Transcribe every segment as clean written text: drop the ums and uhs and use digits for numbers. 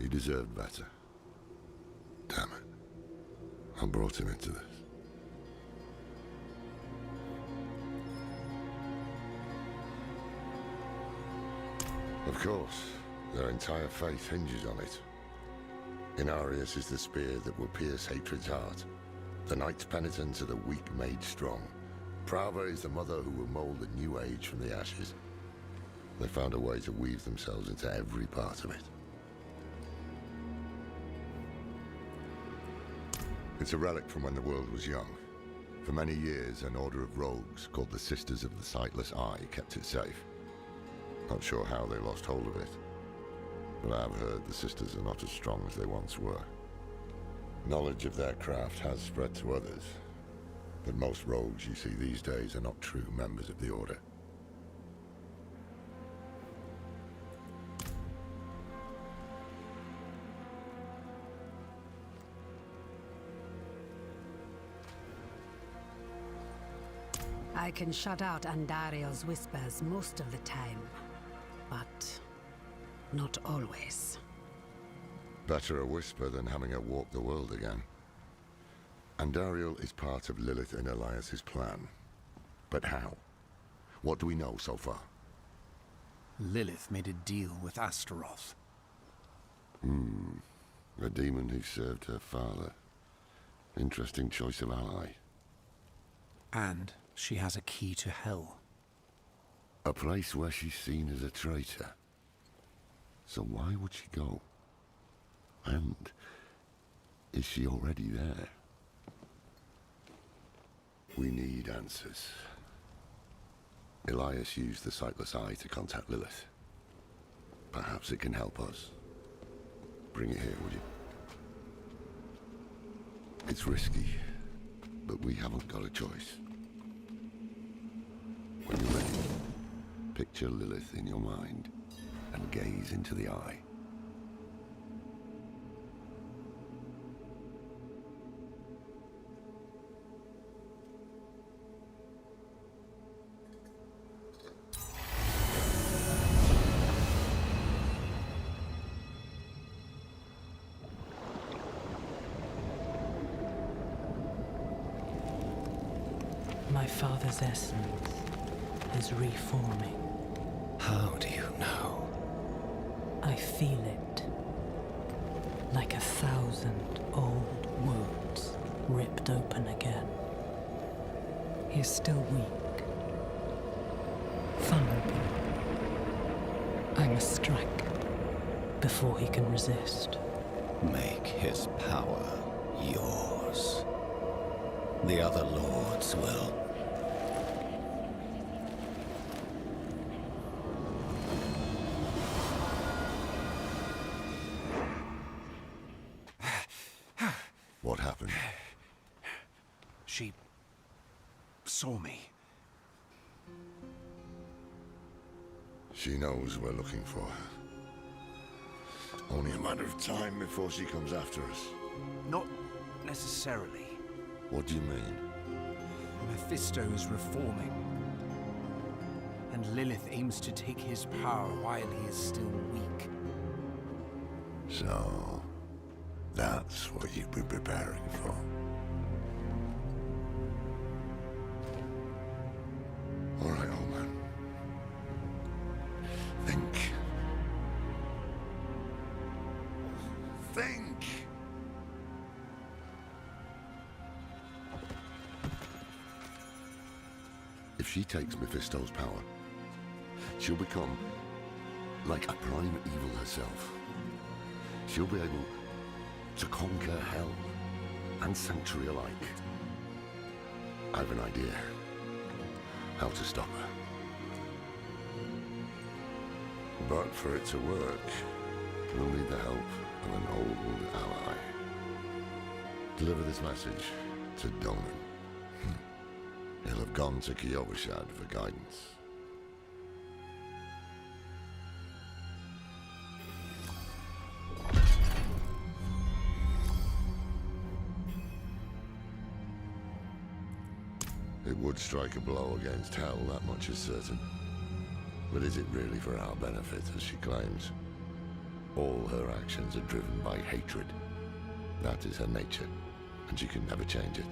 He deserved better. Damn it. I brought him into this. Of course, their entire faith hinges on it. Inarius is the spear that will pierce hatred's heart. The knight's penitence are the weak made strong. Prava is the mother who will mold a new age from the ashes. They found a way to weave themselves into every part of it. It's a relic from when the world was young. For many years, an order of rogues called the Sisters of the Sightless Eye kept it safe. Not sure how they lost hold of it, but I've heard the Sisters are not as strong as they once were. Knowledge of their craft has spread to others, but most rogues you see these days are not true members of the Order. I can shut out Andario's whispers most of the time, but not always. Better a whisper than having her walk the world again. Andariel is part of Lilith and Elias's plan. But how? What do we know so far? Lilith made a deal with Astaroth. A demon who served her father. Interesting choice of ally. And she has a key to hell. A place where she's seen as a traitor. So why would she go? And is she already there? We need answers. Elias used the Sightless Eye to contact Lilith. Perhaps it can help us. Bring it here, would you? It's risky, but we haven't got a choice. When you're ready, picture Lilith in your mind and gaze into the eye. My father's essence is reforming. How do you know? I feel it. Like 1,000 old wounds ripped open again. He's still weak. Vulnerable. I must strike before he can resist. Make his power yours. The other lords will. What happened? She saw me. She knows we're looking for her. Only a matter of time before she comes after us. Not necessarily. What do you mean? Mephisto is reforming. And Lilith aims to take his power while he is still weak. So, that's what you've been preparing for. All right, old man. Think. Think! If she takes Mephisto's power, she'll become like a prime evil herself. She'll be able to conquer hell and sanctuary alike. I have an idea how to stop her. But for it to work, we'll need the help of an old ally. Deliver this message to Donan. He'll have gone to Kyovashad for guidance. It would strike a blow against hell, that much is certain. But is it really for our benefit, as she claims? All her actions are driven by hatred. That is her nature, and she can never change it.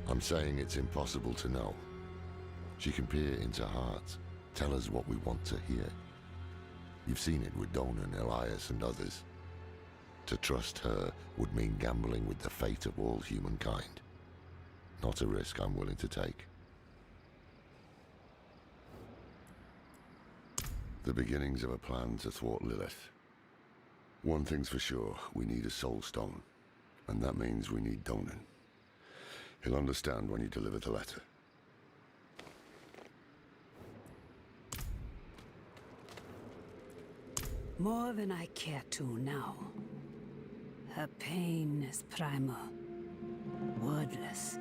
I'm saying it's impossible to know. She can peer into hearts, tell us what we want to hear. You've seen it with Donan, Elias, and others. To trust her would mean gambling with the fate of all humankind. Not a risk I'm willing to take. The beginnings of a plan to thwart Lilith. One thing's for sure, we need a soul stone. And that means we need Donan. He'll understand when you deliver the letter. More than I care to now. Her pain is primal, wordless.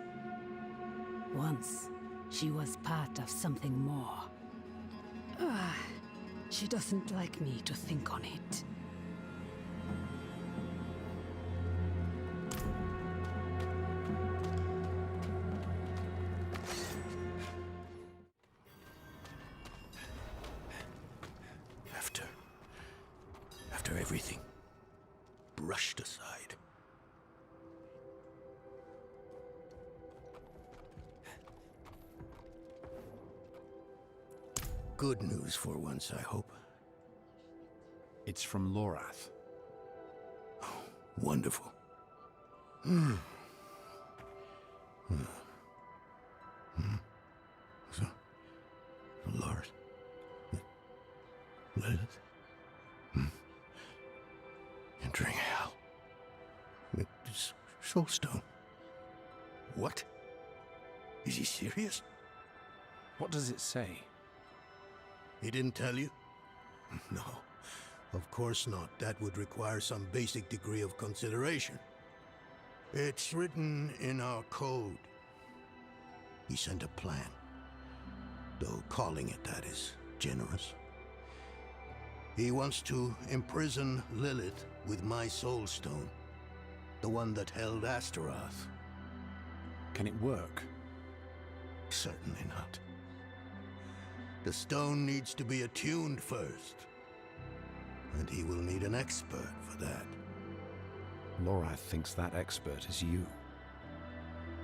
Once, she was part of something more. She doesn't like me to think on it. After everything brushed aside. Good news for once, I hope. It's from Lorath. Oh, wonderful. So, Lorath. Lilith. Entering hell. It's Soulstone. What? Is he serious? What does it say? He didn't tell you? No, of course not. That would require some basic degree of consideration. It's written in our code. He sent a plan. Though calling it that is generous. He wants to imprison Lilith with my Soulstone. The one that held Astaroth. Can it work? Certainly not. The stone needs to be attuned first. And he will need an expert for that. Lorath thinks that expert is you.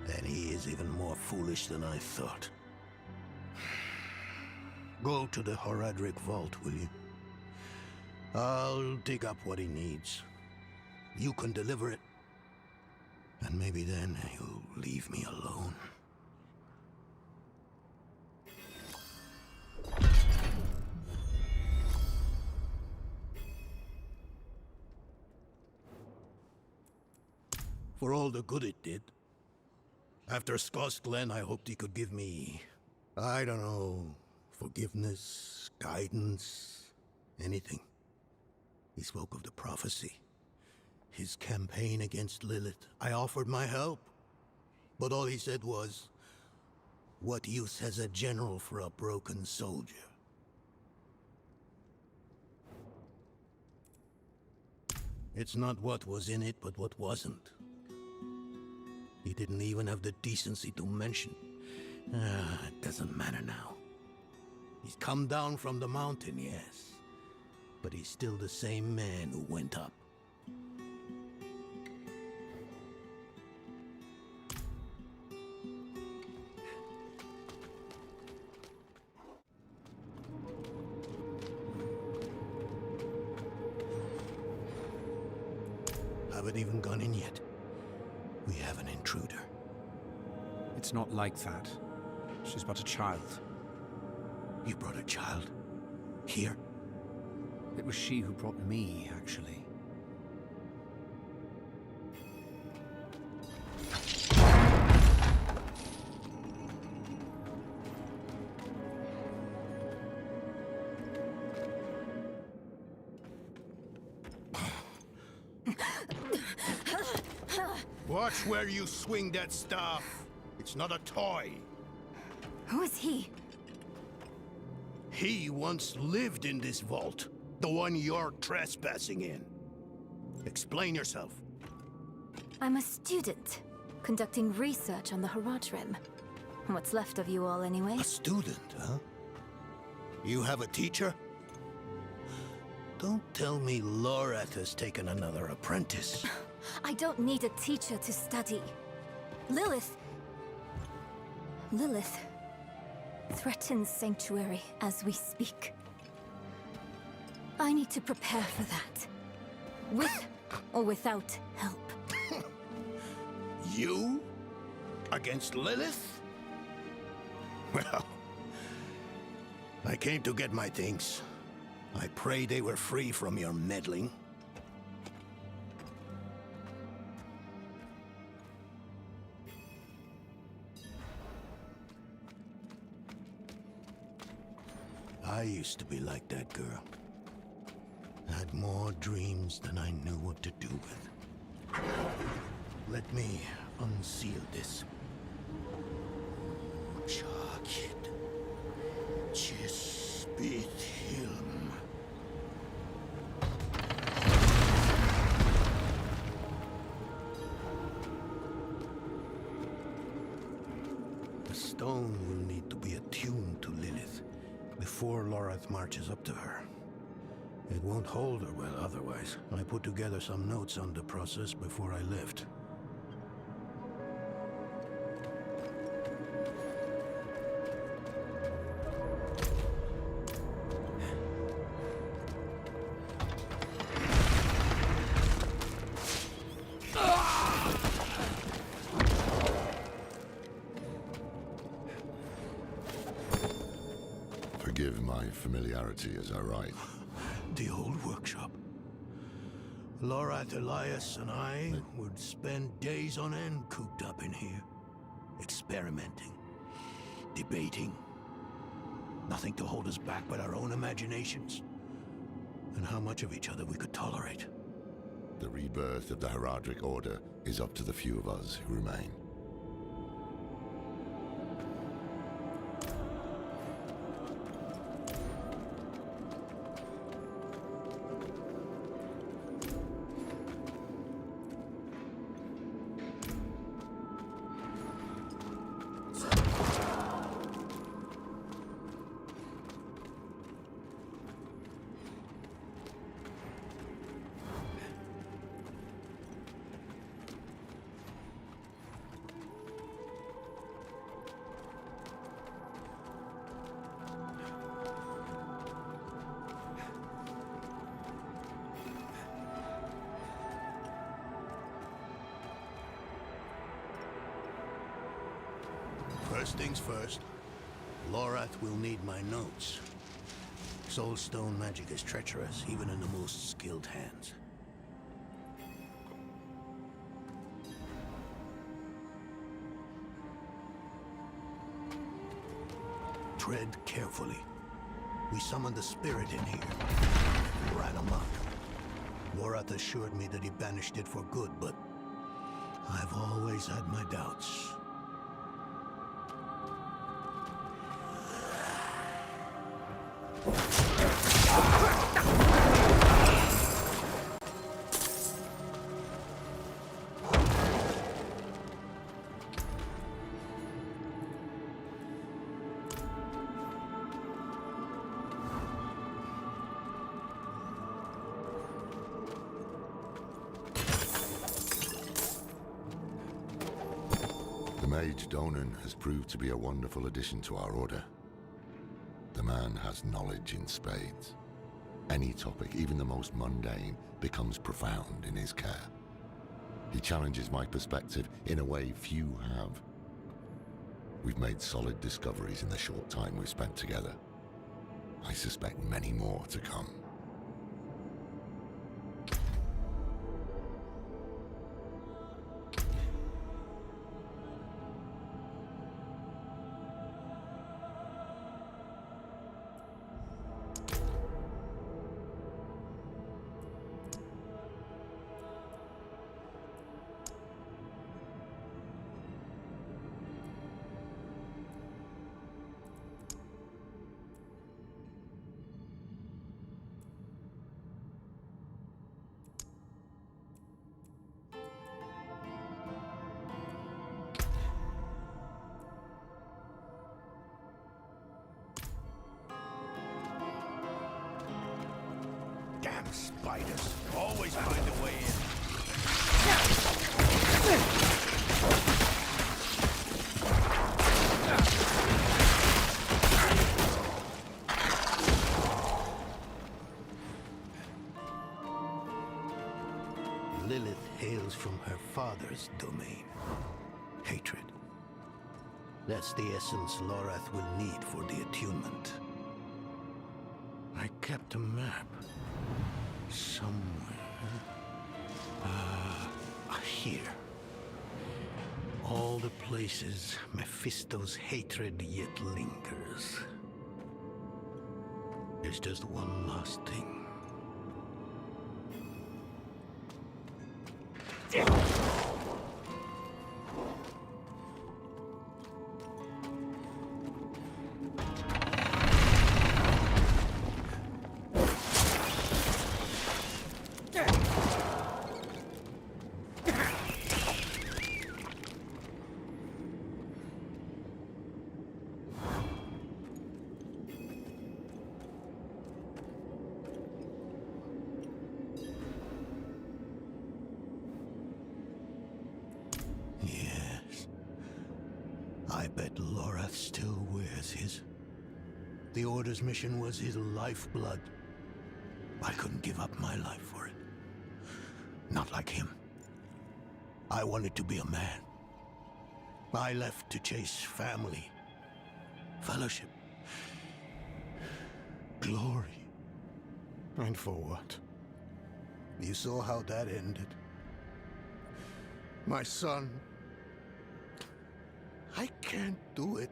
Then he is even more foolish than I thought. Go to the Horadric vault, will you? I'll dig up what he needs. You can deliver it. And maybe then he'll leave me alone. For all the good it did. After Scott's Glen, I hoped he could give me, I don't know, forgiveness, guidance, anything. He spoke of the prophecy. His campaign against Lilith. I offered my help. But all he said was, what use has a general for a broken soldier? It's not what was in it, but what wasn't. He didn't even have the decency to mention. It doesn't matter now. He's come down from the mountain, yes. But he's still the same man who went up. Haven't even gone in yet. We have an intruder. It's not like that. She's but a child. You brought a child? Here? It was she who brought me, actually. Watch where you swing that staff. It's not a toy. Who is he? He once lived in this vault. The one you're trespassing in. Explain yourself. I'm a student, conducting research on the Horadrim. What's left of you all, anyway? A student, huh? You have a teacher? Don't tell me Lorath has taken another apprentice. I don't need a teacher to study. Lilith threatens Sanctuary as we speak. I need to prepare for that. With or without help. You? Against Lilith? Well, I came to get my things. I pray they were free from your meddling. I used to be like that girl. Had more dreams than I knew what to do with. Let me unseal this. Chakit. Chispit Hilm. The stone will need to be attuned to Lilith before Lorath marches up to her. It won't hold her well otherwise. I put together some notes on the process before I left. Forgive my familiarity as I write. The old workshop. Lorath, Elias, and I would spend days on end cooped up in here. Experimenting. Debating. Nothing to hold us back but our own imaginations. And how much of each other we could tolerate. The rebirth of the Heraldric Order is up to the few of us who remain. First things first, Lorath will need my notes. Soulstone magic is treacherous, even in the most skilled hands. Tread carefully. We summoned the spirit in here. Ran amok. Lorath assured me that he banished it for good, but I've always had my doubts. The mage Donan has proved to be a wonderful addition to our order. The man has knowledge in spades. Any topic, even the most mundane, becomes profound in his care. He challenges my perspective in a way few have. We've made solid discoveries in the short time we've spent together. I suspect many more to come. Damn spiders. Always find a way in. Lilith hails from her father's domain. Hatred. That's the essence Lorath will need for the attunement. I kept a map. Somewhere. Here. All the places Mephisto's hatred yet lingers. There's just one last thing. Yes. I bet Lorath still wears his. The Order's mission was his lifeblood. I couldn't give up my life for it. Not like him. I wanted to be a man. I left to chase family, fellowship, glory. And for what? You saw how that ended. My son. I can't do it.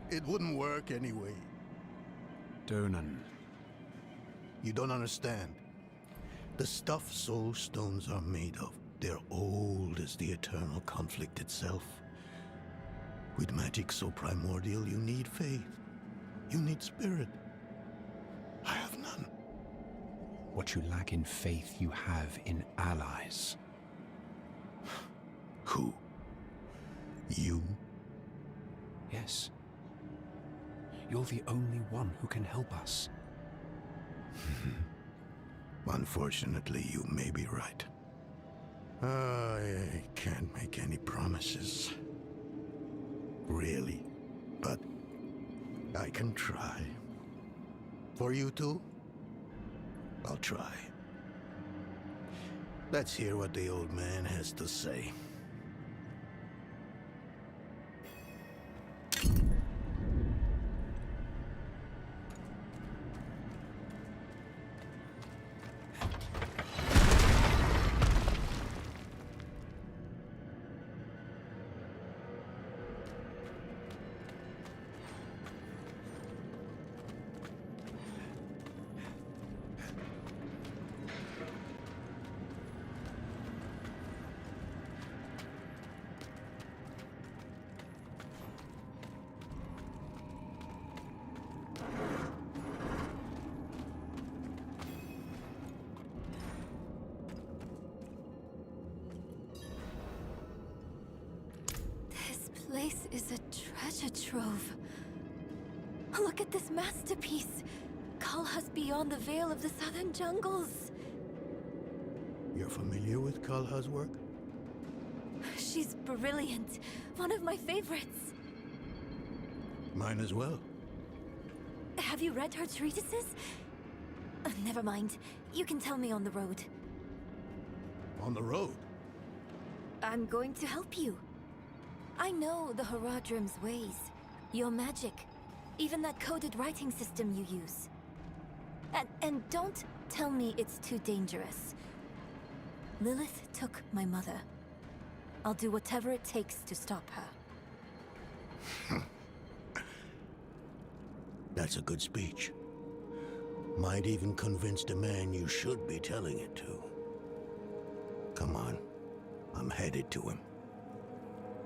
It wouldn't work anyway. Donan. You don't understand. The stuff soul stones are made of, they're old as the eternal conflict itself. With magic so primordial, you need faith. You need spirit. I have none. What you lack in faith, you have in allies. Who? You? Yes. You're the only one who can help us. Unfortunately, you may be right. I can't make any promises. Really. But I can try. For you two, I'll try. Let's hear what the old man has to say. This place is a treasure trove. Look at this masterpiece. Kalha's beyond the veil of the southern jungles. You're familiar with Kalha's work? She's brilliant. One of my favorites. Mine as well. Have you read her treatises? Never mind. You can tell me on the road. On the road? I'm going to help you. I know the Haradrim's ways. Your magic. Even that coded writing system you use. And don't tell me it's too dangerous. Lilith took my mother. I'll do whatever it takes to stop her. That's a good speech. Might even convince the man you should be telling it to. Come on. I'm headed to him.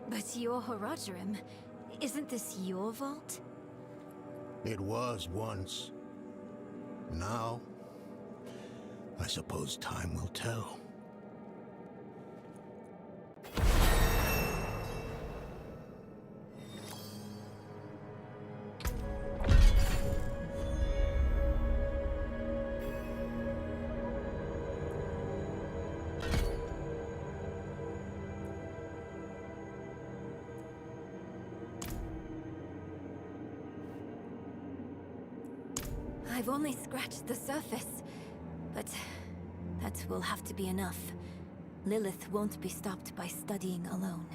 But your Haradrim, isn't this your vault? It was once. Now, I suppose time will tell. I've only scratched the surface. But that will have to be enough. Lilith won't be stopped by studying alone.